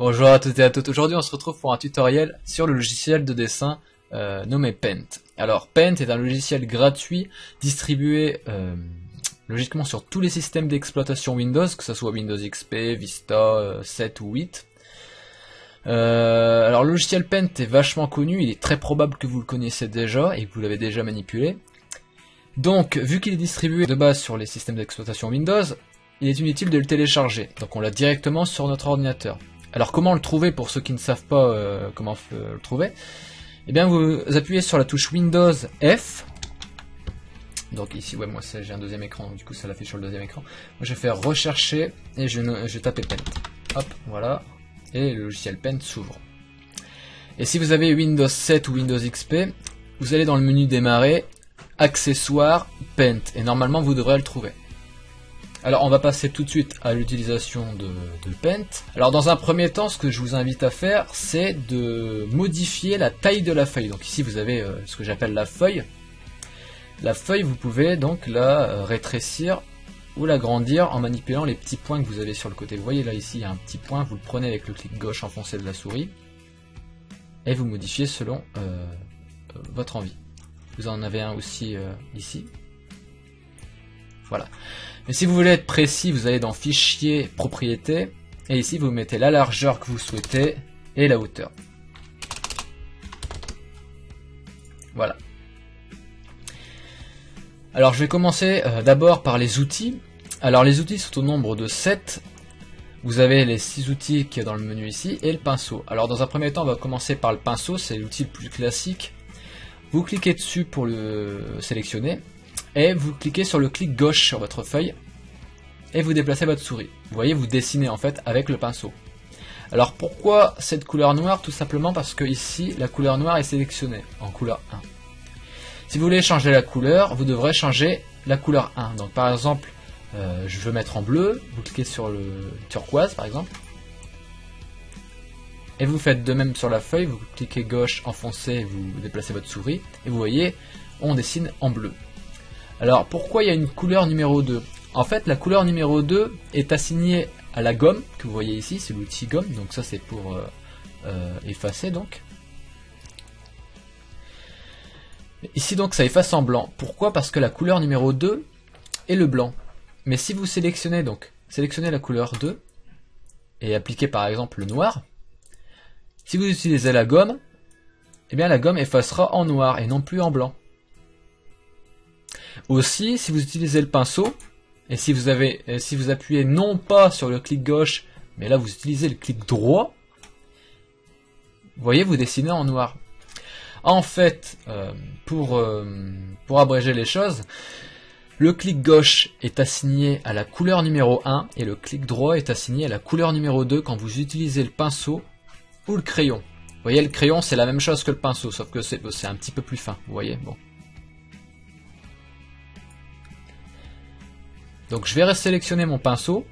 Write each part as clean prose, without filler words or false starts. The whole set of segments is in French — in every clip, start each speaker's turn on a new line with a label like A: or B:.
A: Bonjour à toutes et à toutes, aujourd'hui on se retrouve pour un tutoriel sur le logiciel de dessin nommé Paint. Alors Paint est un logiciel gratuit distribué logiquement sur tous les systèmes d'exploitation Windows, que ce soit Windows XP, Vista, 7 ou 8. Alors le logiciel Paint est vachement connu, il est très probable que vous le connaissez déjà et que vous l'avez déjà manipulé. Donc vu qu'il est distribué de base sur les systèmes d'exploitation Windows, il est inutile de le télécharger, donc on l'a directement sur notre ordinateur. Alors comment le trouver pour ceux qui ne savent pas comment le trouver? Eh bien vous appuyez sur la touche Windows F. Donc ici, ouais, moi j'ai un deuxième écran, donc du coup ça l'affiche sur le deuxième écran. Moi je vais faire rechercher et je vais taper Paint. Hop, voilà. Et le logiciel Paint s'ouvre. Et si vous avez Windows 7 ou Windows XP, vous allez dans le menu démarrer, accessoires, Paint. Et normalement vous devrez le trouver. Alors on va passer tout de suite à l'utilisation de Paint. Alors dans un premier temps, ce que je vous invite à faire, c'est de modifier la taille de la feuille. Donc ici vous avez ce que j'appelle la feuille. La feuille, vous pouvez donc la rétrécir ou l'agrandir en manipulant les petits points que vous avez sur le côté. Vous voyez là ici il y a un petit point, vous le prenez avec le clic gauche enfoncé de la souris et vous modifiez selon votre envie. Vous en avez un aussi ici. Voilà. Mais si vous voulez être précis, vous allez dans Fichier, Propriétés, et ici vous mettez la largeur que vous souhaitez et la hauteur. Voilà. Alors je vais commencer d'abord par les outils. Alors les outils sont au nombre de 7. Vous avez les 6 outils qu'il y a dans le menu ici et le pinceau. Alors dans un premier temps on va commencer par le pinceau, c'est l'outil le plus classique. Vous cliquez dessus pour le sélectionner. Et vous cliquez sur le clic gauche sur votre feuille et vous déplacez votre souris. Vous voyez, vous dessinez en fait avec le pinceau. Alors pourquoi cette couleur noire? Tout simplement parce que ici la couleur noire est sélectionnée en couleur 1. Si vous voulez changer la couleur, vous devrez changer la couleur 1. Donc par exemple, je veux mettre en bleu, vous cliquez sur le turquoise par exemple. Et vous faites de même sur la feuille, vous cliquez gauche, enfoncé, vous déplacez votre souris. Et vous voyez, on dessine en bleu. Alors pourquoi il y a une couleur numéro 2? En fait la couleur numéro 2 est assignée à la gomme que vous voyez ici, c'est l'outil gomme, donc ça c'est pour effacer donc. Ici donc ça efface en blanc. Pourquoi? Parce que la couleur numéro 2 est le blanc. Mais si vous sélectionnez la couleur 2 et appliquez par exemple le noir, si vous utilisez la gomme, eh bien la gomme effacera en noir et non plus en blanc. Aussi, si vous utilisez le pinceau, et si vous appuyez non pas sur le clic gauche, mais là vous utilisez le clic droit, vous voyez, vous dessinez en noir. En fait, pour abréger les choses, le clic gauche est assigné à la couleur numéro 1 et le clic droit est assigné à la couleur numéro 2 quand vous utilisez le pinceau ou le crayon. Vous voyez, le crayon c'est la même chose que le pinceau, sauf que c'est un petit peu plus fin, vous voyez, bon. Donc je vais sélectionner mon pinceau,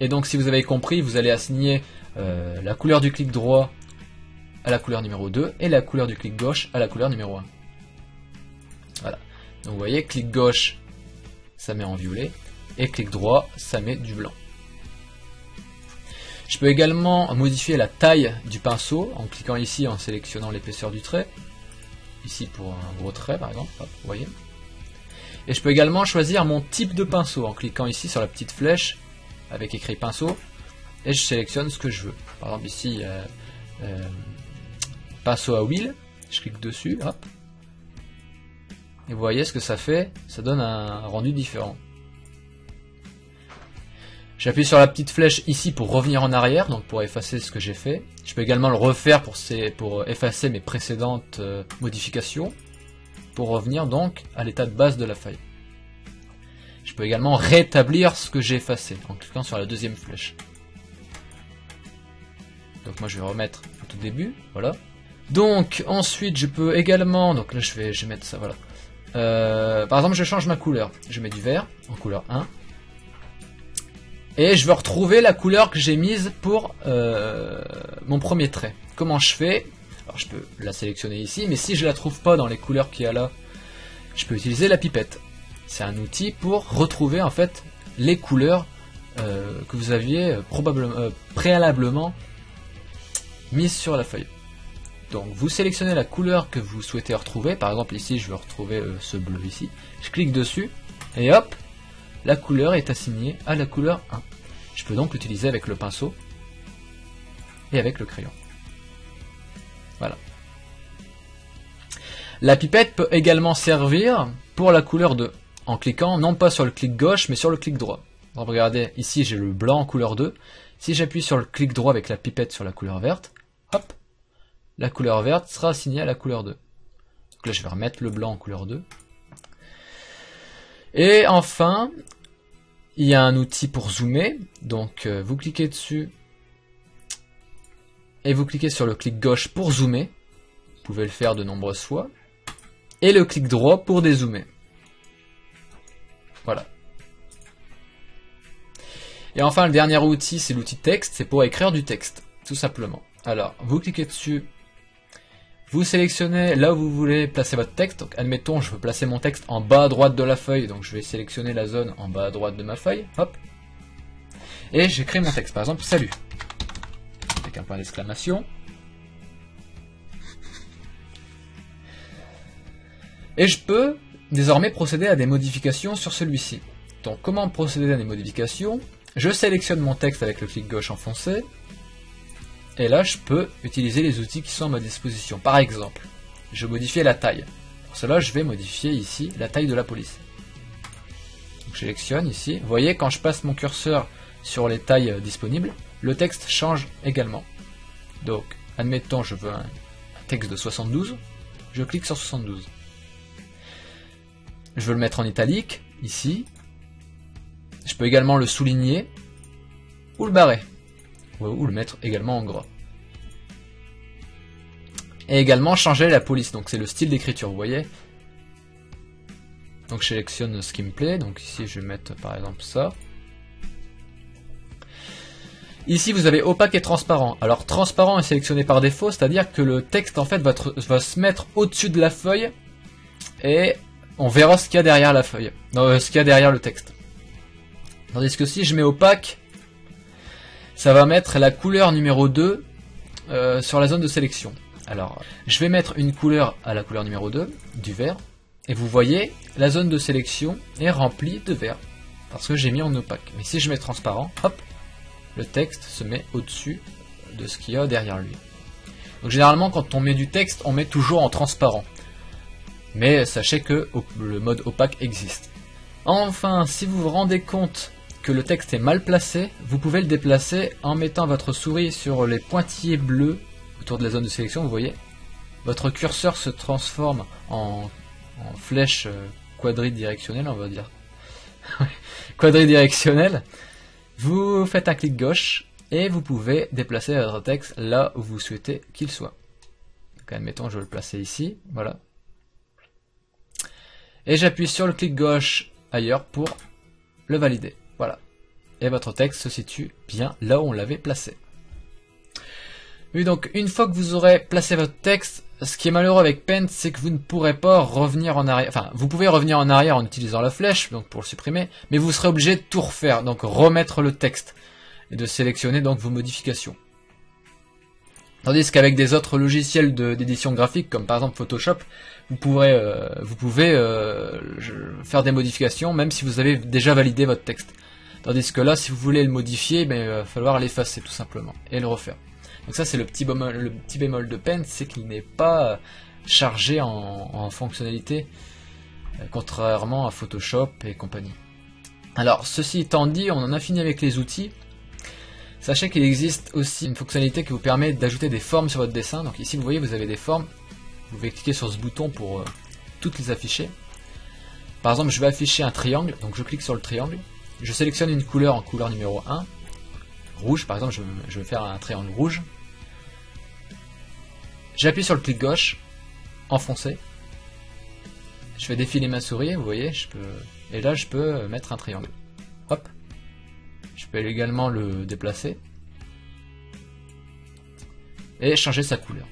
A: et donc si vous avez compris, vous allez assigner la couleur du clic droit à la couleur numéro 2, et la couleur du clic gauche à la couleur numéro 1. Voilà. Donc vous voyez, clic gauche, ça met en violet, et clic droit, ça met du blanc. Je peux également modifier la taille du pinceau, en cliquant ici, en sélectionnant l'épaisseur du trait. Ici pour un gros trait par exemple, hop, vous voyez. Et je peux également choisir mon type de pinceau en cliquant ici sur la petite flèche avec écrit pinceau et je sélectionne ce que je veux. Par exemple ici pinceau à huile, je clique dessus, hop. Et vous voyez ce que ça fait, ça donne un rendu différent. J'appuie sur la petite flèche ici pour revenir en arrière, donc pour effacer ce que j'ai fait. Je peux également le refaire pour effacer mes précédentes modifications, pour revenir donc à l'état de base de la feuille. Je peux également rétablir ce que j'ai effacé en cliquant sur la deuxième flèche. Donc moi je vais remettre au tout début, voilà. Donc ensuite je peux également, donc là je vais mettre ça, voilà. Par exemple je change ma couleur, je mets du vert en couleur 1. Et je veux retrouver la couleur que j'ai mise pour mon premier trait. Comment je fais? Alors je peux la sélectionner ici, mais si je la trouve pas dans les couleurs qu'il y a là, je peux utiliser la pipette. C'est un outil pour retrouver en fait les couleurs que vous aviez préalablement mise sur la feuille. Donc vous sélectionnez la couleur que vous souhaitez retrouver, par exemple ici je veux retrouver ce bleu ici, je clique dessus, et hop, la couleur est assignée à la couleur 1. Je peux donc l'utiliser avec le pinceau et avec le crayon. Voilà. La pipette peut également servir pour la couleur 2, en cliquant non pas sur le clic gauche, mais sur le clic droit. Donc regardez, ici j'ai le blanc en couleur 2, si j'appuie sur le clic droit avec la pipette sur la couleur verte, hop, la couleur verte sera assignée à la couleur 2. Donc là je vais remettre le blanc en couleur 2. Et enfin, il y a un outil pour zoomer, donc vous cliquez dessus, et vous cliquez sur le clic gauche pour zoomer, vous pouvez le faire de nombreuses fois, et le clic droit pour dézoomer. Voilà. Et enfin le dernier outil c'est l'outil texte, c'est pour écrire du texte, tout simplement. Alors vous cliquez dessus, vous sélectionnez là où vous voulez placer votre texte, donc admettons je veux placer mon texte en bas à droite de la feuille, donc je vais sélectionner la zone en bas à droite de ma feuille, hop, et j'écris mon texte, par exemple salut, avec un point d'exclamation, et je peux désormais procéder à des modifications sur celui-ci. Donc comment procéder à des modifications? Je sélectionne mon texte avec le clic gauche enfoncé, et là je peux utiliser les outils qui sont à ma disposition. Par exemple, je modifie la taille. Pour cela je vais modifier ici la taille de la police. Donc, je sélectionne ici, vous voyez quand je passe mon curseur sur les tailles disponibles, le texte change également. Donc admettons je veux un texte de 72, je clique sur 72. Je veux le mettre en italique, ici. Je peux également le souligner, ou le barrer, ou le mettre également en gras. Et également changer la police, donc c'est le style d'écriture, vous voyez. Donc je sélectionne ce qui me plaît, donc ici je vais mettre par exemple ça. Ici vous avez opaque et transparent. Alors transparent est sélectionné par défaut, c'est-à-dire que le texte en fait va se mettre au-dessus de la feuille, et on verra ce qu'il y a derrière la feuille, ce qu'il y a derrière le texte. Tandis que si je mets opaque, ça va mettre la couleur numéro 2 sur la zone de sélection. Alors, je vais mettre une couleur à la couleur numéro 2, du vert, et vous voyez, la zone de sélection est remplie de vert, parce que j'ai mis en opaque. Mais si je mets transparent, hop, le texte se met au-dessus de ce qu'il y a derrière lui. Donc généralement, quand on met du texte, on met toujours en transparent. Mais sachez que le mode opaque existe. Enfin, si vous vous rendez compte que le texte est mal placé, vous pouvez le déplacer en mettant votre souris sur les pointillés bleus autour de la zone de sélection, vous voyez. Votre curseur se transforme en flèche quadridirectionnelle, on va dire. Quadridirectionnelle. Vous faites un clic gauche et vous pouvez déplacer votre texte là où vous souhaitez qu'il soit. Donc, admettons, je vais le placer ici, voilà. Et j'appuie sur le clic gauche ailleurs pour le valider. Voilà. Et votre texte se situe bien là où on l'avait placé. Oui, donc une fois que vous aurez placé votre texte, ce qui est malheureux avec Paint, c'est que vous ne pourrez pas revenir en arrière. Enfin, vous pouvez revenir en arrière en utilisant la flèche, donc pour le supprimer, mais vous serez obligé de tout refaire, donc remettre le texte et de sélectionner donc vos modifications. Tandis qu'avec des autres logiciels d'édition graphique, comme par exemple Photoshop, vous pouvez faire des modifications même si vous avez déjà validé votre texte. Tandis que là, si vous voulez le modifier, il va falloir l'effacer tout simplement et le refaire. Donc ça c'est le petit bémol de Paint, c'est qu'il n'est pas chargé en fonctionnalité, contrairement à Photoshop et compagnie. Alors ceci étant dit, on en a fini avec les outils. Sachez qu'il existe aussi une fonctionnalité qui vous permet d'ajouter des formes sur votre dessin. Donc ici vous voyez, vous avez des formes. Vous pouvez cliquer sur ce bouton pour toutes les afficher. Par exemple, je vais afficher un triangle, donc je clique sur le triangle. Je sélectionne une couleur en couleur numéro 1. Rouge, par exemple, je vais faire un triangle rouge. J'appuie sur le clic gauche, enfoncé. Je fais défiler ma souris, vous voyez, et là je peux mettre un triangle. Hop. Je peux également le déplacer. Et changer sa couleur.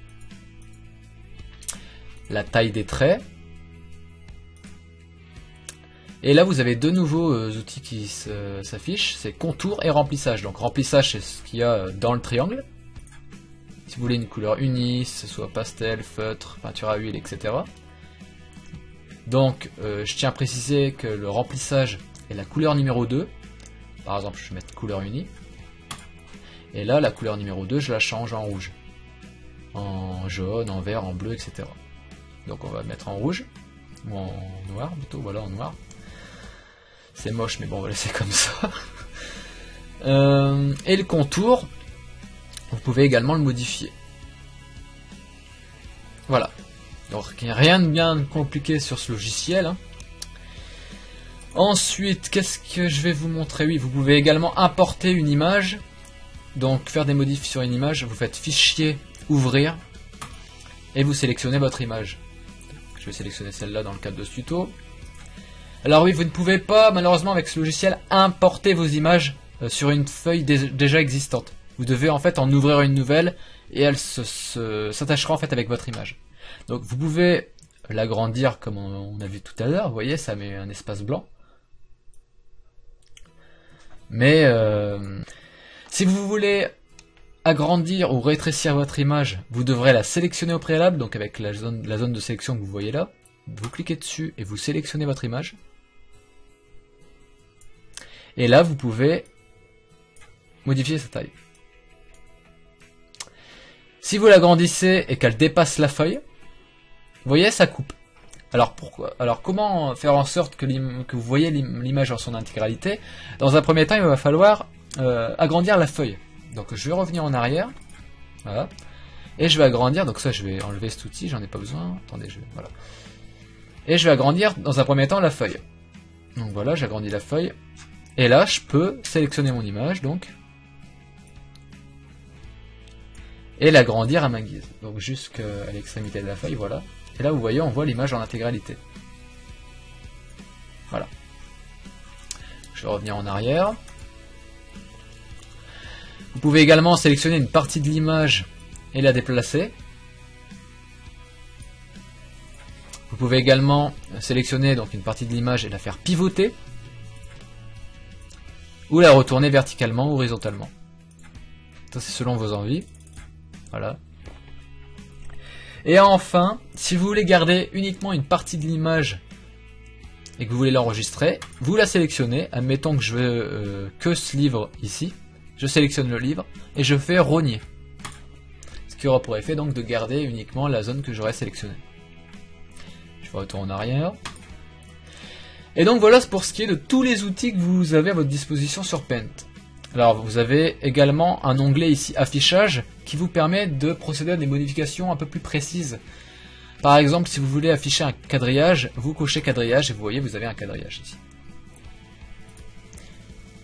A: La taille des traits. Et là vous avez deux nouveaux outils qui s'affichent, c'est contour et remplissage. Donc remplissage c'est ce qu'il y a dans le triangle. Si Si vous voulez une couleur unie, que ce soit pastel, feutre, peinture à huile, etc. Donc, je tiens à préciser que le remplissage est la couleur numéro 2. Par exemple, je vais mettre couleur unie. Et là, la couleur numéro 2, je la change en rouge. En jaune, en vert, en bleu, etc. Donc on va mettre en rouge. Ou en noir, plutôt, voilà, en noir. C'est moche, mais bon, on va laisser comme ça. Et le contour, vous pouvez également le modifier. Voilà. Donc rien de bien compliqué sur ce logiciel. Hein. Ensuite, qu'est-ce que je vais vous montrer? Oui, vous pouvez également importer une image. Donc faire des modifs sur une image, vous faites fichier, ouvrir, et vous sélectionnez votre image. Je vais sélectionner celle-là dans le cadre de ce tuto. Alors oui, vous ne pouvez pas, malheureusement, avec ce logiciel, importer vos images sur une feuille déjà existante. Vous devez en fait en ouvrir une nouvelle, et elle s'attachera en fait avec votre image. Donc vous pouvez l'agrandir comme on a vu tout à l'heure, vous voyez, ça met un espace blanc. Mais si vous voulez agrandir ou rétrécir votre image, vous devrez la sélectionner au préalable, donc avec la zone de sélection que vous voyez là. Vous cliquez dessus et vous sélectionnez votre image. Et là, vous pouvez modifier sa taille. Si vous l'agrandissez et qu'elle dépasse la feuille, vous voyez, ça coupe. Alors pourquoi? Alors comment faire en sorte que vous voyez l'image en son intégralité? Dans un premier temps, il va falloir agrandir la feuille. Donc je vais revenir en arrière, voilà, et je vais agrandir. Donc ça, je vais enlever cet outil, j'en ai pas besoin. Attendez, voilà. Et je vais agrandir dans un premier temps la feuille. Donc voilà, j'agrandis la feuille, et là, je peux sélectionner mon image, donc, et l'agrandir à ma guise. Donc jusqu'à l'extrémité de la feuille, voilà. Et là, vous voyez, on voit l'image en intégralité. Voilà. Je vais revenir en arrière. Vous pouvez également sélectionner une partie de l'image et la déplacer. Vous pouvez également sélectionner donc une partie de l'image et la faire pivoter. Ou la retourner verticalement ou horizontalement. Ça, c'est selon vos envies. Voilà. Et enfin, si vous voulez garder uniquement une partie de l'image et que vous voulez l'enregistrer, vous la sélectionnez. Admettons que je veux que ce livre ici. Je sélectionne le livre et je fais rogner. Ce qui aura pour effet donc de garder uniquement la zone que j'aurais sélectionnée. Je retourne en arrière. Et donc voilà pour ce qui est de tous les outils que vous avez à votre disposition sur Paint. Alors vous avez également un onglet ici affichage qui vous permet de procéder à des modifications un peu plus précises. Par exemple, si vous voulez afficher un quadrillage, vous cochez quadrillage et vous voyez, vous avez un quadrillage ici.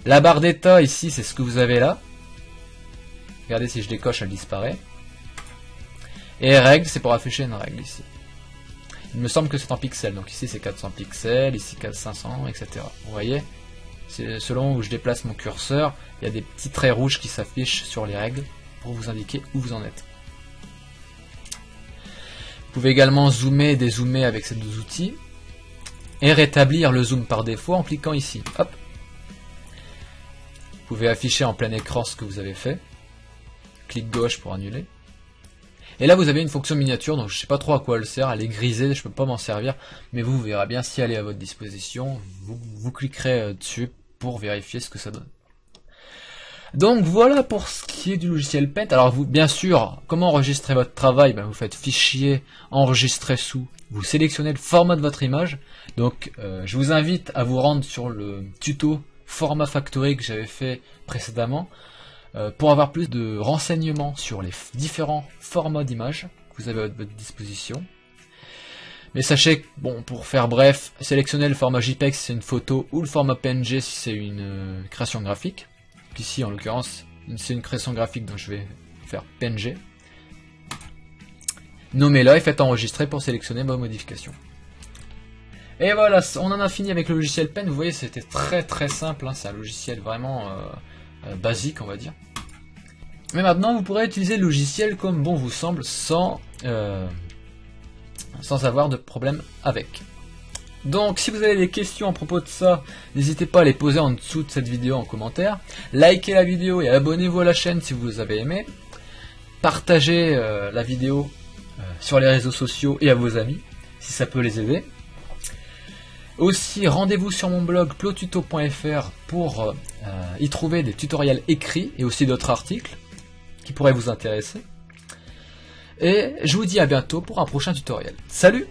A: La barre d'état ici, c'est ce que vous avez là. Regardez, si je décoche, elle disparaît. Et règle, c'est pour afficher une règle ici. Il me semble que c'est en pixels, donc ici c'est 400 pixels, ici 500, etc. Vous voyez, c'est selon où je déplace mon curseur, il y a des petits traits rouges qui s'affichent sur les règles pour vous indiquer où vous en êtes. Vous pouvez également zoomer et dézoomer avec ces deux outils et rétablir le zoom par défaut en cliquant ici. Hop. Vous pouvez afficher en plein écran ce que vous avez fait. Clic gauche pour annuler. Et là vous avez une fonction miniature, donc je ne sais pas trop à quoi elle sert, elle est grisée, je ne peux pas m'en servir, mais vous verrez bien si elle est à votre disposition, vous cliquerez dessus pour vérifier ce que ça donne. Donc voilà pour ce qui est du logiciel Paint. Alors vous, bien sûr, comment enregistrer votre travail? Vous faites fichier, enregistrer sous, vous sélectionnez le format de votre image. Donc je vous invite à vous rendre sur le tuto Format Factory que j'avais fait précédemment pour avoir plus de renseignements sur les différents formats d'images que vous avez à votre disposition. Mais sachez que, bon, pour faire bref, sélectionnez le format JPEG si c'est une photo ou le format PNG si c'est une création graphique. Donc ici, en l'occurrence, c'est une création graphique, donc je vais faire PNG. Nommez-la et faites enregistrer pour sélectionner ma modification. Et voilà, on en a fini avec le logiciel Paint. Vous voyez, c'était très simple, hein, c'est un logiciel vraiment basique, on va dire. Mais maintenant, vous pourrez utiliser le logiciel comme bon vous semble, sans avoir de problème avec. Donc, si vous avez des questions à propos de ça, n'hésitez pas à les poser en dessous de cette vidéo en commentaire. Likez la vidéo et abonnez-vous à la chaîne si vous avez aimé. partagez la vidéo sur les réseaux sociaux et à vos amis, si ça peut les aider. Aussi, rendez-vous sur mon blog plotuto.fr pour y trouver des tutoriels écrits et aussi d'autres articles qui pourraient vous intéresser. Et je vous dis à bientôt pour un prochain tutoriel. Salut!